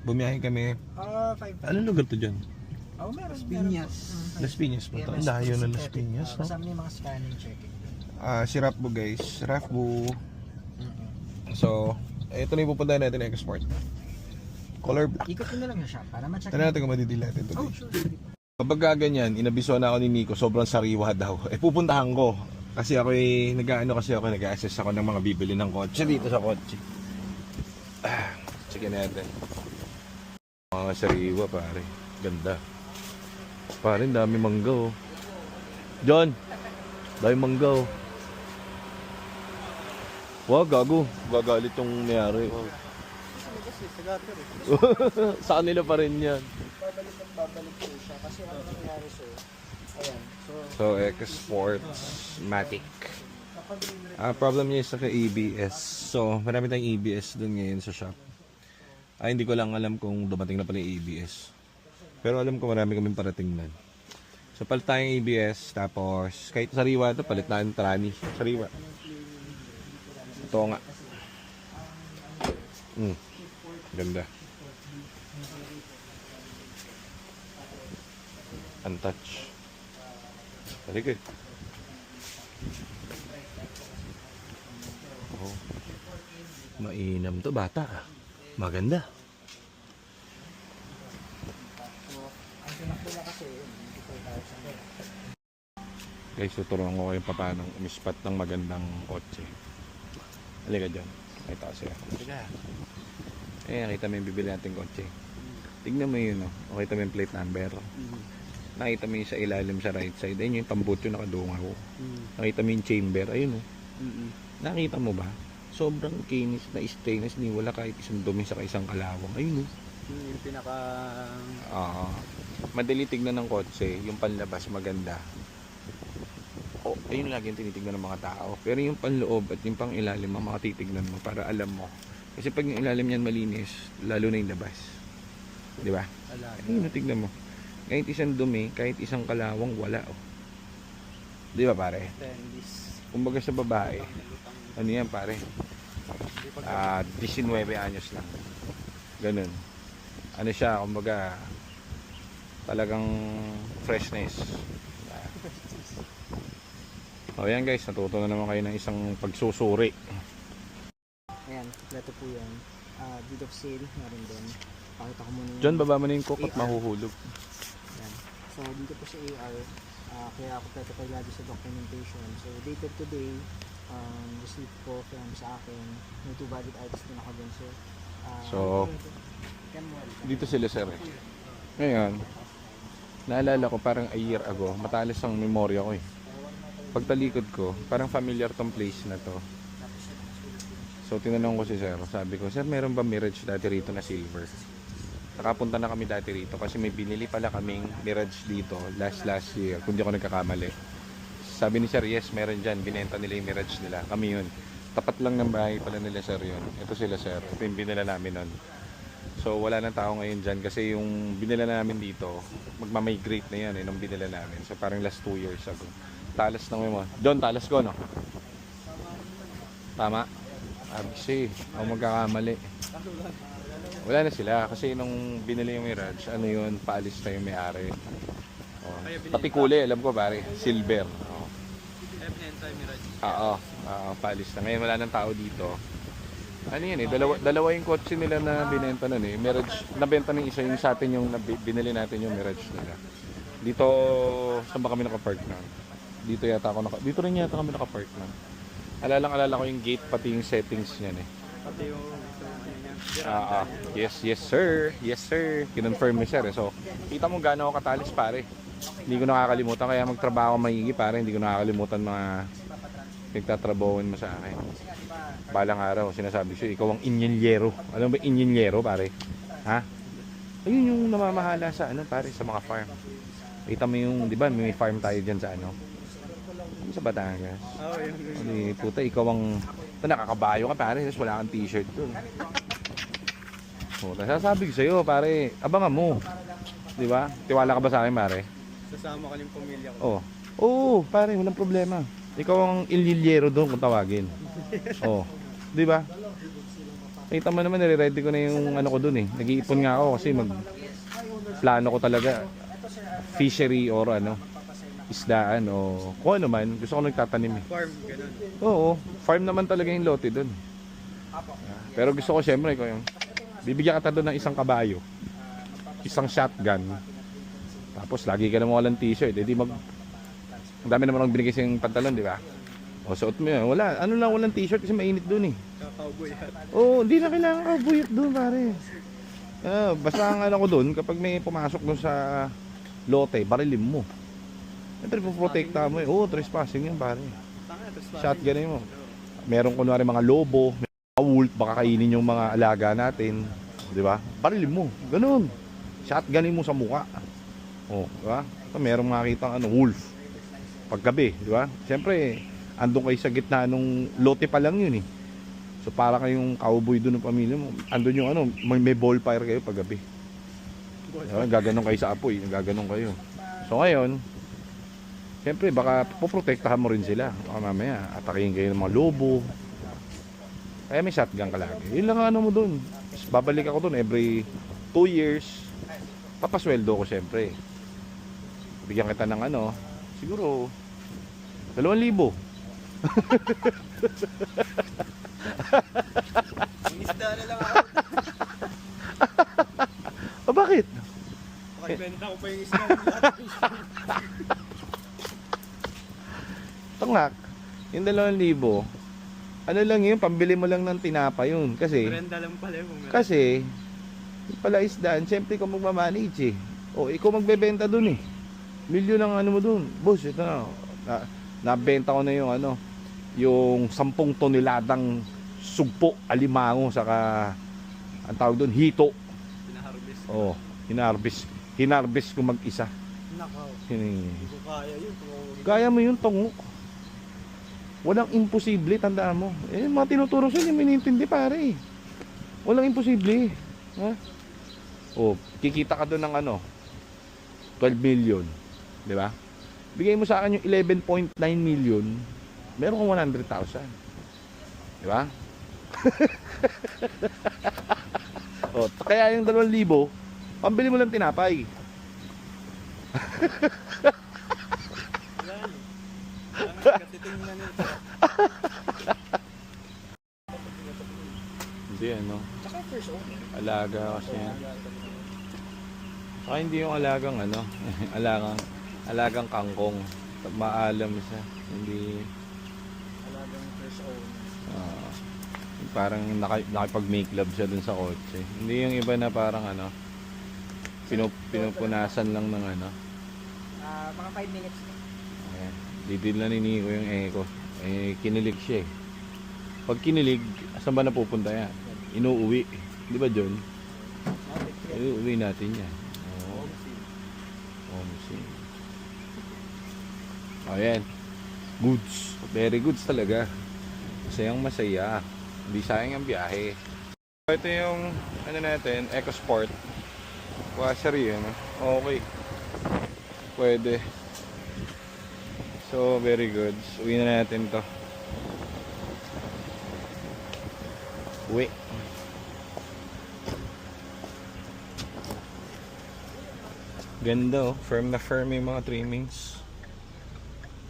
Bumiyahe kami. 5. Anong lugar to dyan? Meron. Las Piñas. Las Piñas ba to? Ang layo na Las Piñas, no? Kasama yung mga scanning checking. Si Rafbo guys. Rafbo. So, ito na yung pupuntahan natin export. Color black. Ikot ko na lang yung shop para ma-check. Tignan natin kung madidil natin ito. Oh, sure. Kapag ganyan, inabiso na ako ni Nico, sobrang sariwa daw. Pupuntahan ko. Kasi ako nag-a-assess ako ng mga bibili ng kotse dito sa kotse. Sige natin. Mga sariwa pare. Ganda. Pare, dami mangga oh. John! Dami mangga oh. Wag, gago. Gagalit yung mayari. Sa kanila pa rin yan. Babalik po siya kasi ano nangyari ayan. So, X-Sports Matic. Problem niya is sa ABS. So, marami tayong ABS dun ngayon sa shop. Hindi ko lang alam kung dumating na pala yung ABS. Pero alam ko marami kaming parating nun. So, palit tayong ABS. Tapos, kahit sariwa ito, palit na yung trani. Sariwa. Ito nga. Ganda. Untouch. Very good. Oh. Mainam to bata. Maganda. Guys, tuturuan ko kayo paano umispat ng magandang kotse. Halika dyan. Nakita ko siya. Nakita mo yung bibili natin kotse. Tignan mo yun, oh. Nakita mo yung plate number. Nakita mo yung sa ilalim sa right side. Ayun yung pambutyo nakadungaw. Nakita mo yung chamber. Ayun, oh. Nakita mo ba? Sobrang kinis na stainless. Ni wala kahit isang dumi sa isang kalawang. Ayun, oh. Yung pinaka... Madali tignan ng kotse. Yung panlabas maganda. Ayun lagi yung tinitignan ng mga tao. Pero yung panloob at yung pang ilalim ang mga titignan mo para alam mo. Kasi pag yung ilalim niyan malinis, lalo na yung labas. Di ba? Ayun, tignan mo. Kahit isang dumi, kahit isang kalawang, wala. Oh. Di ba pare? Kumbaga sa babae, ano yan pare? 19 anyos lang. Ganun. Ano siya, kumbaga, talagang freshness. O yan guys, natuto na naman kayo ng isang pagsusuri. Ayan, kompleto po yan. Deed of sale, meron din. Pakita ko muna yung... John, baba mo na yung cook at mahuhulog. Ayan. So, dito po sa AR, kaya kompleto kayo lagi sa documentation. So, dated today, receipt po from sa akin. May 2 valid items din ako dun. So, dito sila sir eh. Ngayon, naalala ko parang a year ago, matalas ang memorya ko eh. Pagtalikod ko, parang familiar tong place na to. So, tinanong ko si sir. Sabi ko, sir, meron ba Mirage dati rito na silver? Nakapunta na kami dati rito kasi may binili pala kaming Mirage dito last year, kung di ako nagkakamali. Sabi ni sir, yes, meron dyan. Binenta nila yung Mirage nila. Kami yun. Tapat lang ng bahay pala nila sir yun. Ito sila sir. Ito yung binila namin nun. So, wala nang tao ngayon dyan kasi yung binila namin dito, magmamigrate na yan nung binila namin. So, parang last 2 years ago. Talas ng mo. John, talas ko, no? Tama? Abisi. Ako magkakamali. Wala na sila. Kasi nung binili yung Mirage, ano yun, paalis na yung may-ari. Pati kulay, alam ko, pare. Silver. Paalis na. Ngayon, wala nang tao dito. Ano yan eh, dalawa yung kotse nila na binenta nun eh. Mirage, nabenta ng isa yung sa atin yung binili natin yung Mirage nila. Dito, saan ba kami nakapark na? Dito rin yata kami nakapark na. Alala ko yung gate pati yung settings niyan eh. Pati yung Yes sir. Yes sir. Kinonfirm ni sir eh. So, kita mo gaano ako katalis pare. Hindi ko nakakalimutan kaya magtrabaho maigi pare. Hindi ko nakakalimutan mga nagtatrabahoin mo sa akin. Balang araw, sinasabi siya, ikaw ang inyenyero. Alam ba inyenyero pare? Ha? Ayun yung namamahala sa ano pare, sa mga farm. Kita mo yung, di ba, may farm tayo dyan sa ano? Sa Batangas. Hindi, puta, ikaw ang nakakabayo ka pare, tapos wala kang t-shirt dun. Puta, sasabi ko sa'yo pare, abangan mo. Di ba? Tiwala ka ba sa akin pare? Sasama ka yung pamilya ko. Oo, pare, walang problema. Ikaw ang inyenyero doon kung tawagin. Di ba? Kita mo naman, nire-ready ko na yung ano ko dun eh. Nag-iipon nga ako kasi plano ko talaga fishery or ano, isdaan o kung ano man. Gusto ko nagtatanim eh. Farm, ganun. Oo, farm naman talaga yung lote dun. Pero gusto ko syempre ko yung bibigyan ka doon ng isang kabayo, isang shotgun, tapos lagi ka na walang t-shirt, edi ang dami naman akong binigay sa yung pantalon, di ba? O suot mo yun, wala, ano lang, walang t-shirt kasi mainit doon eh. Cowboy hat. Oo, hindi na kailangan kabuyot doon pare. Basta ang ano ko doon, kapag may pumasok doon sa lote, barilin mo. Siyempre puprotekta mo eh. Oo, trespassing yun pare. Shotgun mo. Meron kunwari mga lobo, mga wolf, baka kainin yung mga alaga natin. Di ba? Barilin mo. Ganun. Shotgunin mo sa mukha. Oh, di ba? Merong makita ano, wolf. Paggabi, di ba? Siyempre, andun kayo sa gitna nung lote pa lang yun eh. So para kayong cowboy doon ng pamilya mo. Andun yung ano, may bonfire kayo paggabi. Diba? Gaganon kayo sa apoy, gaganon kayo. So ngayon, siyempre baka poprotektahan mo rin sila. Baka mamaya, atakihin kayo ng mga lobo. Kaya may shotgun ka lagi. Yun lang ang ano mo doon. Babalik ako doon every 2 years. Papasweldo ko siyempre. Bigyan kita ng ano, siguro 2,000. Isda na lang ako. O bakit? Pakibenta ko pa yung isda. Tangak, yung 2,000, ano lang yun, pambili mo lang ng tinapa yun. Kasi, Brenda lang pala yung kasi, yung pala isdaan, siyempre ikaw magmamanage eh. O, ikaw magbebenta dun eh. Milyon ang ano mo dun. Boss, ito na. Nabenta ko na yung ano, yung 10 toneladang sugpo, alimango, saka, ang tawag dun, hito. Pinaharvest. O, hinarbis ko mag-isa. Nakaw. Hindi ko kaya yun. Kaya mo yun, tongok. Walang imposible, tandaan mo. Eh, mga tinuturo sa'yo, hindi mo inintindi pare. Walang imposible. Ha? O, kikita ka doon ng ano, 12 million. Di ba? Bigay mo sa akin yung 11.9 million, meron kang 100,000. Di ba? O, kaya yung 2,000, pambili mo lang tinapay. Kasi tingnan nito. Hindi ano, Tsaka first owner. alaga kasi yan. Saka hindi yung alagang ano, alagang kangkong. Maalam siya. Hindi, Talagang first owner. parang nakipag-make love siya dun sa kotse. Hindi yung iba na parang ano, pinupunasan lang ng ano. Mga 5 minutes. Ayan. Didil na ni Nico yung eco. Eh, kinilig siya eh. Pag kinilig, saan ba napupunta yan? Inuuwi. Di ba John? Inuuwi natin yan. Oo. Homesick. Ayan. Goods. Very goods talaga. Masayang masaya. Hindi sayang ang biyahe. Ito yung ano natin, EcoSport. Washer yun. Okay. Pwede. So, very good. Uwi na natin to. Uwi. Ganda oh. Firm na firm yung mga trimmings.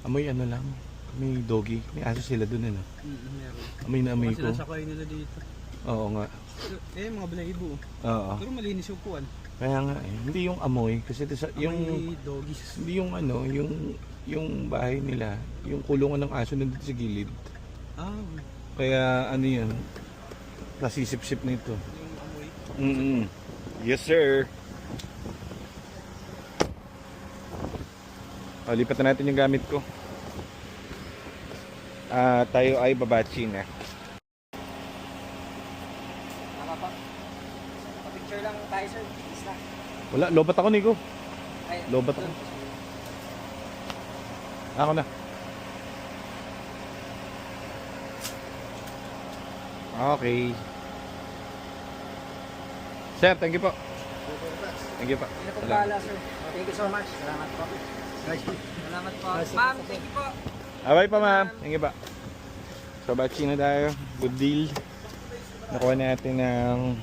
Amoy ano lang. May doggy. May aso sila dun ano. Meron. Amoy na amoy Kasi ko. nasakay nila dito. Oo nga. Eh, mga balahibo. Oo. Pero malinis yung kuwan. Kaya nga eh. Hindi yung amoy. Kasi yung... Amoy doggies. Hindi yung ano, yung bahay nila, yung kulungan ng aso nandito sa gilid. Ah, Kaya ano yun, nasisip-sip nito. yung amoy. Yes sir. Lipat na natin yung gamit ko. Tayo ay babachi na. Tama pa. Pa-picture lang tayo sir. Is na. Wala, lobat ako Nico. Ay, Lobat ako. Ako na. Okay. Sir, thank you po. Thank you po. Hindi na po bahala sir. Thank you so much. Salamat po. Salamat po. Ma'am, thank you po. Bye pa ma'am. Thank you po. So, bachi na tayo. Good deal. Nakuha natin ng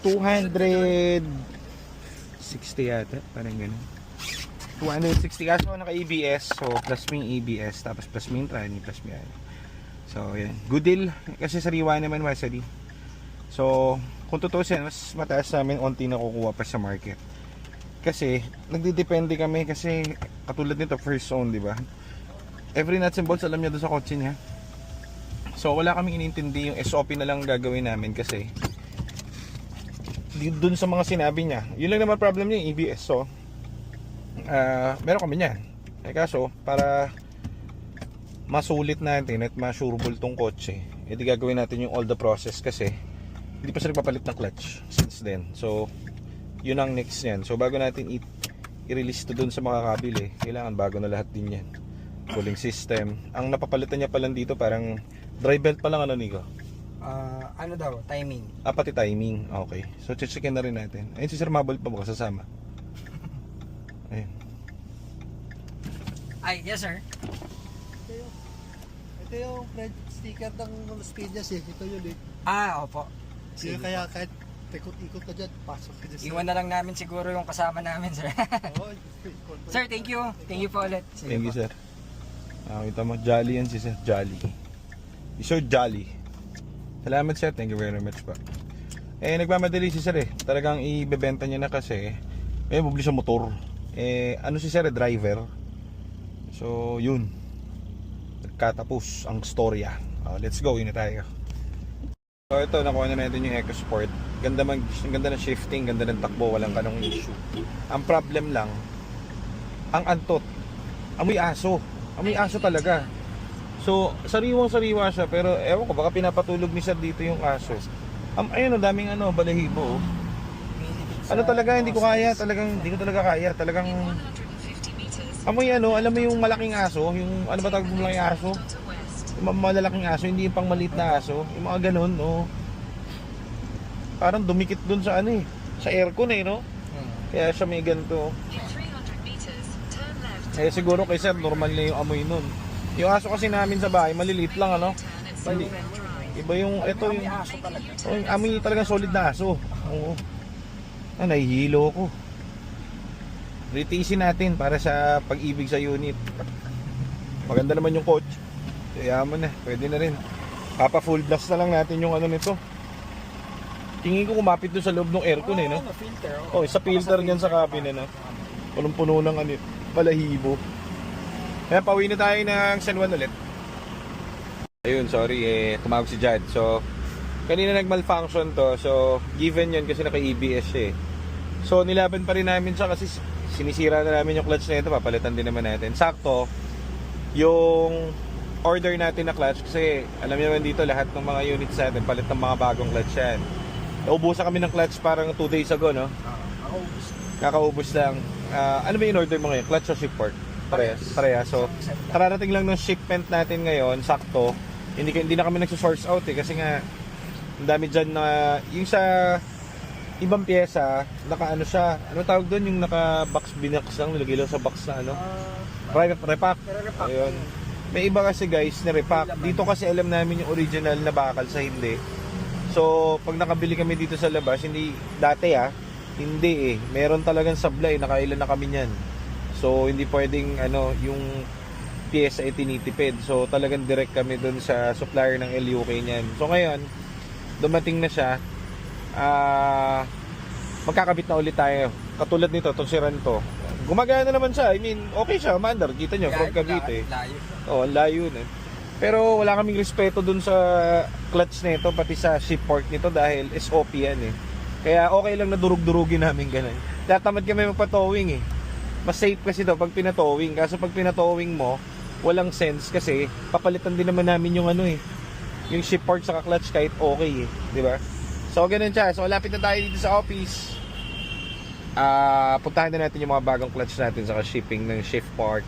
260 yata, parang ganun. 260 kaso naka ABS, so plus mo yung ABS, tapos plus mo yung tranny, plus mo yan. So yan, good deal, kasi sariwa naman Wasadi. So kung tutusin, mas mataas namin onti na kukuha pa sa market. Kasi nagdidepende kami, kasi katulad nito first zone, di ba? Every nuts and bolts alam niya doon sa kotse niya. So wala kaming inintindi, yung SOP na lang gagawin namin kasi doon sa mga sinabi niya. Yun lang naman problem niya, yung ABS. So meron kami niyan. Kaso para masulit natin at ma-sureable tong kotse, edi gagawin natin yung all the process kasi hindi pa sila papalit ng clutch since then. So yun ang next niyan. So bago natin i-release to dun sa mga kabili, kailangan bago na lahat din yan. Cooling system. Ang napapalitan niya pa lang dito parang dry belt pa lang, ano Nico? Ano daw, timing. Pati timing. Okay. So checkin na rin natin. Ayun si Sir Mabel pa ba kasama? Ayun. Ay, yes sir. Ito yung Fred sticker ng Stadias eh. Ito yun eh. Opo. Kaya kahit ikot ka dyan, pasok ka dyan. Iwan na lang namin siguro yung kasama namin, sir. Oo, Sir, thank you. Thank you po ulit. Thank you, sir. Kita mo, jolly yan si Sir. Jolly. He's so jolly. Salamat, sir. Thank you very much pa. Nagmamadali si Sir eh. Talagang ibebenta niya na kasi bubli sa motor. Ano si Sir, driver. So, yun. Nagkatapos ang storya. Let's go, yun na tayo. So, ito, nakuha na natin yung EcoSport. Ganda ng shifting, ganda ng takbo, walang kanong issue. Ang problem lang, ang antot. Amoy aso. Amoy aso talaga. So, sariwang-sariwa siya, pero ewan ko, baka pinapatulog ni Sir dito yung aso. Ayun, daming balahibo. Ano talaga, hindi ko kaya. Hindi ko talaga kaya. Talagang amoy alam mo yung malaking aso, yung ano ba tawag mo malaking aso? Yung malalaking aso, hindi yung pang maliit na aso. Yung mga ganun, no? Parang dumikit dun sa sa aircon no? Kaya siya may ganito. Siguro kay Sir, normal na yung amoy nun. Yung aso kasi namin sa bahay, maliliit lang, Iba yung, ito yung aso talaga. Yung amoy talagang solid na aso. Oo. Nahihilo ko. Ritisin natin para sa pag-ibig sa unit. Maganda naman yung coach. Kaya mo na, pwede na rin. Papa full blast na lang natin yung nito. Tingin ko kumapit doon sa loob ng aircon no? Isa filter dyan sa cabin punong-puno ng balahibo. Kaya pauwi na tayo ng San Juan ulit. Ayun, sorry tumawag si Jad. So kanina nag-malfunction to. So given yun kasi naka-EBS siya So nilaban pa rin namin siya kasi sinisira na namin yung clutch na ito. Papalitan din naman natin. Sakto yung order natin na clutch kasi alam niyo naman dito lahat ng mga units natin palit ng mga bagong clutch yan. Naubusan kami ng clutch parang 2 days ago, no? Kakaubos lang. Ano ba yung order mo ngayon? Clutch o ship port? Parehas. So, kararating lang ng shipment natin ngayon, sakto. Hindi na kami nagsusource out kasi nga ang dami dyan na yung sa ibang pyesa, siya. Ano tawag doon? Yung naka-box binax lang, nilagay lang sa box na repack. Ayun. May iba kasi guys na repack. Dito kasi alam namin yung original na bakal sa hindi. So, pag nakabili kami dito sa labas, hindi hindi meron talagang sablay, nakailan na kami niyan. So, hindi pwedeng yung pyesa tinitipid. So, talagang direct kami dun sa supplier ng LUK niyan. So, ngayon, dumating na siya. Magkakabit na ulit tayo. Katulad nito, itong Siranto. Gumagana naman siya. I mean, okay siya, mandar. Kita nyo, from Cavite. Ang layo na. Pero wala kaming respeto dun sa clutch nito, pati sa ship port nito dahil SOP yan Kaya okay lang na durug-durugin namin ganun. Tatamad kami magpa-towing Mas safe kasi daw pag pinatowing. Kaso pag pinatowing mo, walang sense kasi papalitan din naman namin yung yung ship port sa clutch kahit okay di ba? So ganun siya. So lapit na tayo dito sa office. Puntahan na natin yung mga bagong clutch natin sa shipping ng shift part.